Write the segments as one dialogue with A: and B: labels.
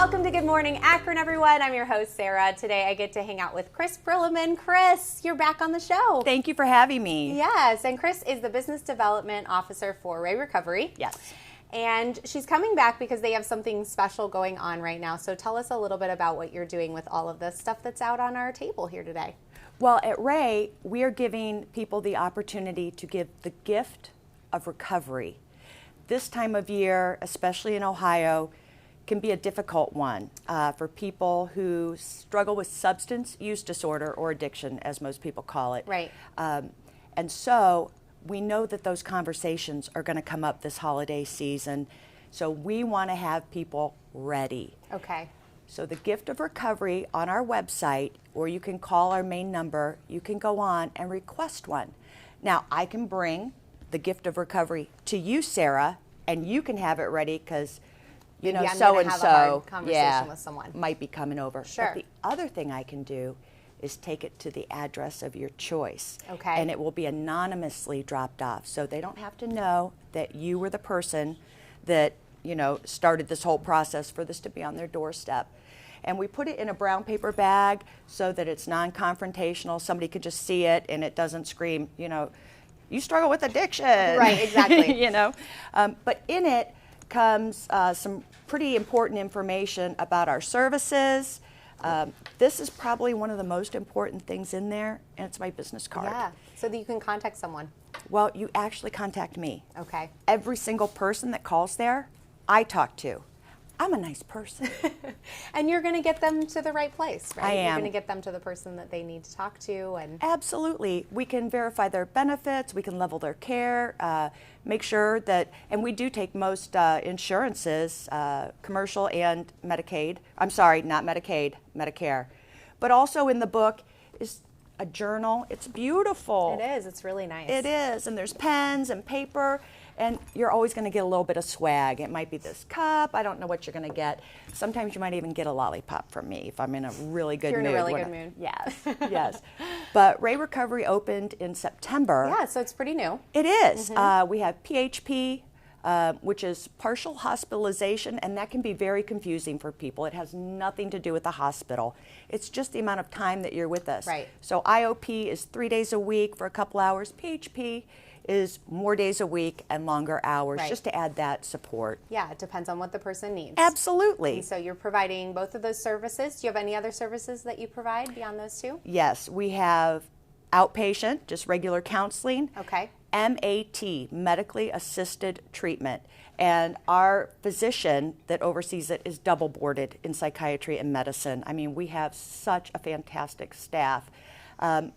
A: Welcome to Good Morning Akron, everyone. I'm your host, Sarah. Today I get to hang out with Chris Brilleman. Chris, you're back on the show.
B: Thank you for having me.
A: Yes, and Chris is the Business Development Officer for Ray Recovery.
B: Yes.
A: And she's coming back because they have something special going on right now. So tell us a little bit about what you're doing with all of this stuff that's out on our table here today.
B: Well, at Ray, we are giving people the opportunity to give the gift of recovery. This time of year, especially in Ohio, can be a difficult one for people who struggle with substance use disorder or addiction, as most people call it.
A: Right.
B: And so we know that those conversations are going to come up this holiday season. So we want to have people ready.
A: Okay.
B: So the gift of recovery on our website, or you can call our main number, you can go on and request one. Now, I can bring the gift of recovery to you, Sarah, and you can have it ready because you know, so and so,
A: with someone
B: might be coming over.
A: Sure.
B: But the other thing I can do is take it to the address of your choice.
A: Okay.
B: And it will be anonymously dropped off, so they don't have to know that you were the person that, you know, started this whole process for this to be on their doorstep. And we put it in a brown paper bag so that it's non-confrontational. Somebody can just see it and it doesn't scream, you know, you struggle with addiction.
A: Right, exactly.
B: You know, but in it comes some pretty important information about our services. This is probably one of the most important things in there, and it's my business card.
A: Yeah, so that you can contact someone.
B: Well, you actually contact me.
A: Okay.
B: Every single person that calls there, I talk to. I'm a nice person.
A: And you're going to get them to the right place, right?
B: I am.
A: You're going to get them to the person that they need to talk to. And
B: Absolutely. We can verify their benefits. We can level their care, make sure that, and we do take most insurances, commercial and Medicaid. I'm sorry, not Medicaid, Medicare. But also in the book is a journal. It's beautiful.
A: it is. It's really nice.
B: It is. And there's pens and paper. And you're always going to get a little bit of swag. It might be this cup. I don't know what you're going to get. Sometimes you might even get a lollipop from me if I'm in a really good mood.
A: You're in a really good mood.
B: Yes, yes. But Ray Recovery opened in September.
A: Yeah, so it's pretty new.
B: It is. We have PHP, which is partial hospitalization, and that can be very confusing for people. It has nothing to do with the hospital. It's just the amount of time that you're with us.
A: Right.
B: So IOP is 3 days a week for a couple hours. PHP is more days a week and longer hours,
A: Right.
B: just to add that support.
A: Yeah, it depends on what the person needs.
B: Absolutely.
A: And so you're providing both of those services. Do you have any other services that you provide beyond those two?
B: Yes, we have outpatient, just regular counseling.
A: Okay.
B: MAT, medically assisted treatment. And our physician that oversees it is double boarded in psychiatry and medicine. I mean, we have such a fantastic staff.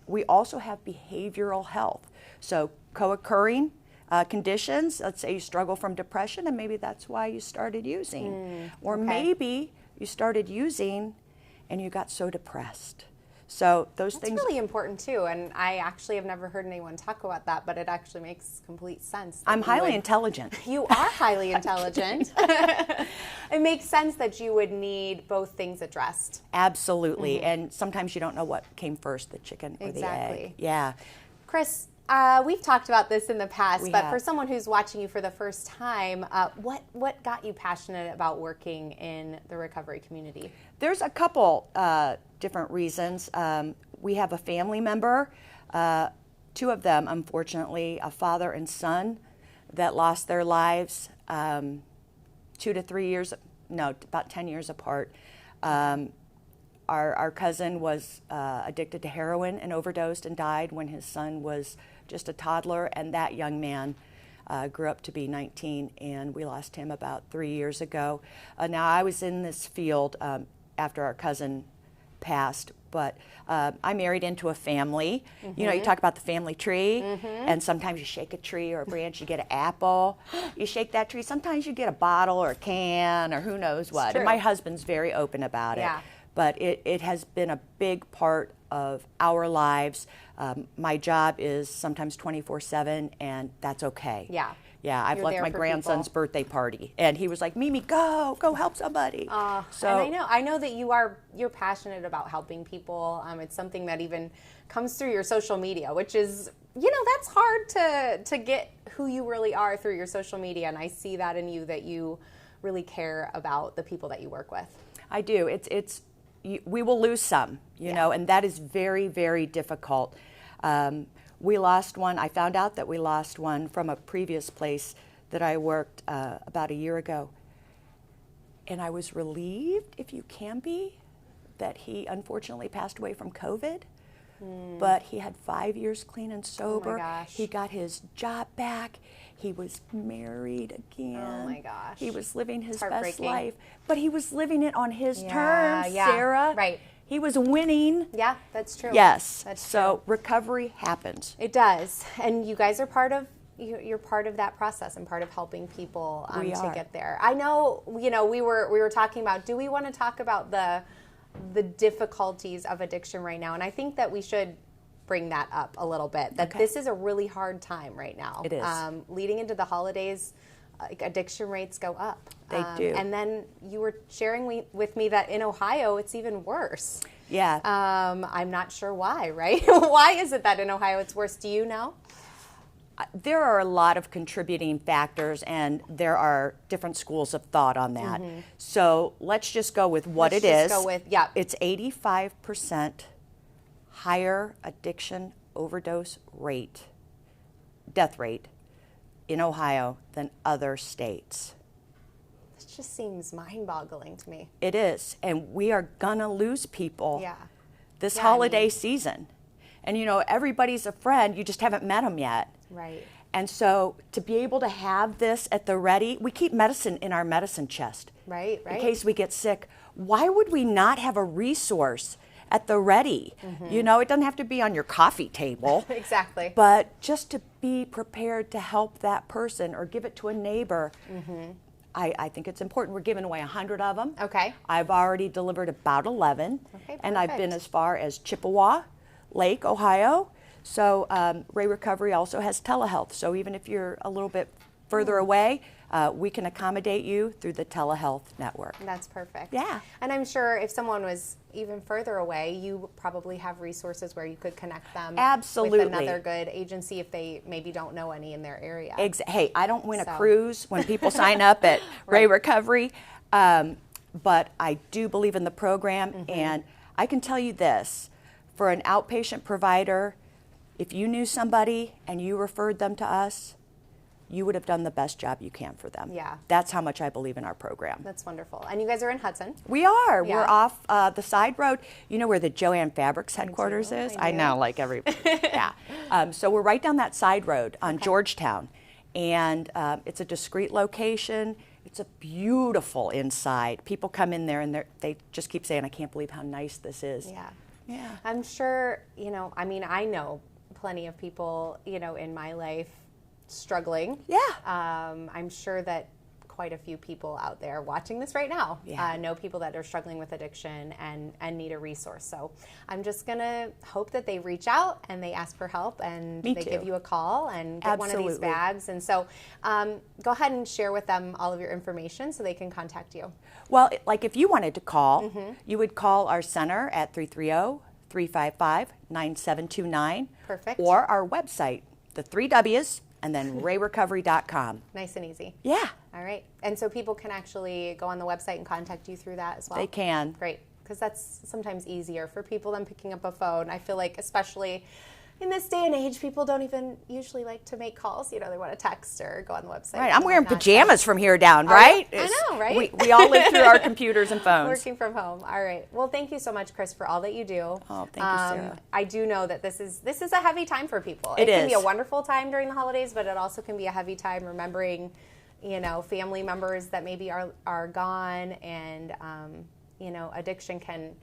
B: We also have behavioral health. So co-occurring conditions, let's say you struggle from depression and maybe that's why you started using. Or
A: okay.
B: maybe you started using and you got so depressed. So those
A: That's
B: things.
A: really important too, and I actually have never heard anyone talk about that, but it actually makes complete sense.
B: I'm highly intelligent.
A: You are highly intelligent. It makes sense that you would need both things addressed.
B: Absolutely. And sometimes you don't know what came first, the chicken or the egg.
A: Exactly.
B: Yeah.
A: Chris, we've talked about this in the past,
B: We
A: but
B: have.
A: for someone who's watching you for the first time, what got you passionate about working in the recovery community?
B: There's a couple different reasons. We have a family member, two of them, unfortunately, a father and son that lost their lives 2 to 3 years, no, about 10 years apart. Our cousin was addicted to heroin and overdosed and died when his son was just a toddler, and that young man grew up to be 19, and we lost him about 3 years ago. Now, I was in this field after our cousin passed, but I married into a family. You know, you talk about the family tree, and sometimes you shake a tree or a branch, you get an apple. You shake that tree, sometimes you get a bottle or a can or who knows what.
A: true.
B: And my husband's very open about it.
A: Yeah.
B: But it has been a big part of our lives. My job is sometimes 24/7, and that's okay.
A: Yeah.
B: Yeah, I've
A: You're
B: left
A: there
B: my
A: for
B: grandson's
A: people.
B: birthday party, and he was like, "Mimi, go help somebody."
A: And I know that you're passionate about helping people. It's something that even comes through your social media, which is, you know, that's hard to get who you really are through your social media. And I see that in you, that you really care about the people that you work with.
B: I do. We will lose some, you know, and that is very, very difficult. We lost one. I found out that we lost one from a previous place that I worked about a year ago. And I was relieved, if you can be, that he unfortunately passed away from COVID. But he had 5 years clean and sober.
A: Oh my gosh.
B: He got his job back. He was married again.
A: Oh my gosh.
B: He was living his best
A: heartbreaking.
B: life. But he was living it on his
A: Yeah,
B: terms,
A: yeah.
B: Sarah.
A: Right.
B: He was winning.
A: Yeah, that's true.
B: Yes.
A: That's
B: so
A: true.
B: recovery happens.
A: It does. And you guys are part of you're part of that process and part of helping people
B: We
A: to
B: are.
A: get there. I know, you know, we were talking about, do we want to talk about the difficulties of addiction right now? And I think that we should bring that up a little bit, that
B: Okay.
A: this is a really hard time right now.
B: It is.
A: Leading into the holidays, addiction rates go up.
B: They do.
A: And then you were sharing with me that in Ohio, it's even worse.
B: Yeah.
A: I'm not sure why, right? Why is it that in Ohio it's worse? Do you know?
B: There are a lot of contributing factors, and there are different schools of thought on that. So let's just go with what
A: Let's
B: it
A: just
B: is.
A: go with, yeah.
B: It's 85% higher addiction overdose rate, death rate in Ohio than other states.
A: It just seems mind-boggling to me.
B: It is, and we are gonna lose people
A: Yeah.
B: this
A: Yeah, I
B: holiday
A: mean-
B: season. And you know, everybody's a friend, you just haven't met them yet.
A: Right.
B: And so to be able to have this at the ready, we keep medicine in our medicine chest.
A: Right.
B: In case we get sick. Why would we not have a resource at the ready? You know, it doesn't have to be on your coffee table.
A: Exactly.
B: But just to be prepared to help that person or give it to a neighbor. I think it's important. We're giving away 100 of them.
A: Okay.
B: I've already delivered about 11.
A: Okay,
B: and I've been
A: perfect.
B: as far as Chippewa Lake, Ohio. So Ray Recovery also has telehealth. So even if you're a little bit further away, we can accommodate you through the telehealth network.
A: That's perfect.
B: Yeah.
A: And I'm sure if someone was even further away, you probably have resources where you could connect them
B: Absolutely.
A: with another good agency if they maybe don't know any in their area.
B: Hey, I don't win
A: So.
B: a cruise when people sign up at Ray Recovery, but I do believe in the program, and I can tell you this, for an outpatient provider, if you knew somebody and you referred them to us, you would have done the best job you can for them.
A: Yeah.
B: That's how much I believe in our program.
A: That's wonderful. And you guys are in Hudson.
B: We are.
A: Yeah.
B: We're off the side road. You know where the Joanne Fabrics headquarters
A: do,
B: is?
A: I
B: I
A: do.
B: know, like everybody. Yeah. So we're right down that side road on Georgetown. And it's a discreet location. It's a beautiful inside. People come in there and they just keep saying, I can't believe how nice this is.
A: Yeah.
B: Yeah.
A: I'm sure, you know, I mean, I know plenty of people, you know, in my life struggling.
B: Yeah.
A: I'm sure that quite a few people out there watching this right now know people that are struggling with addiction and need a resource. So I'm just going to hope that they reach out and they ask for help and
B: Me
A: they
B: too.
A: give you a call and get one of these
B: Absolutely.
A: bags. And so go ahead and share with them all of your information so they can contact you.
B: Well, like if you wanted to call, you would call our center at 330-355-9729.
A: Perfect.
B: Or our website, the 3 W's, and then rayrecovery.com.
A: Nice and easy.
B: Yeah,
A: All right. And so people can actually go on the website and contact you through that as well?
B: they can.
A: Great. Because that's sometimes easier for people than picking up a phone. I feel like, especially in this day and age, people don't even usually like to make calls. You know, they want to text or go on the website.
B: Right, I'm
A: and
B: wearing
A: whatnot.
B: pajamas from here down,
A: Are you?
B: right?
A: I know, right?
B: We all live through our computers and phones.
A: Working from home. All right. Well, thank you so much, Chris, for all that you do.
B: Oh, thank you, Sarah.
A: I do know that this is a heavy time for people.
B: It
A: can be a
B: is.
A: wonderful time during the holidays, but it also can be a heavy time remembering, you know, family members that maybe are gone, and you know, addiction can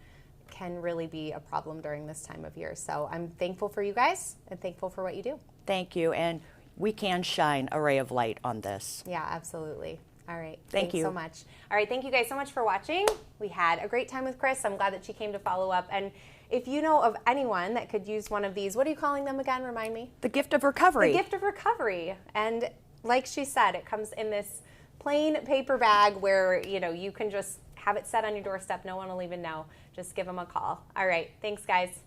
A: really be a problem during this time of year. So I'm thankful for you guys and thankful for what you do.
B: Thank you, and we can shine a ray of light on this.
A: Yeah, absolutely. All right.
B: Thank
A: Thanks
B: you.
A: so much. All right. Thank you guys so much for watching. We had a great time with Chris. I'm glad that she came to follow up. And if you know of anyone that could use one of these, what are you calling them again? Remind me.
B: The gift of recovery.
A: The gift of recovery. And like she said, it comes in this plain paper bag where, you know, you can just have it set on your doorstep. No one will even know. Just give them a call. All right. Thanks, guys.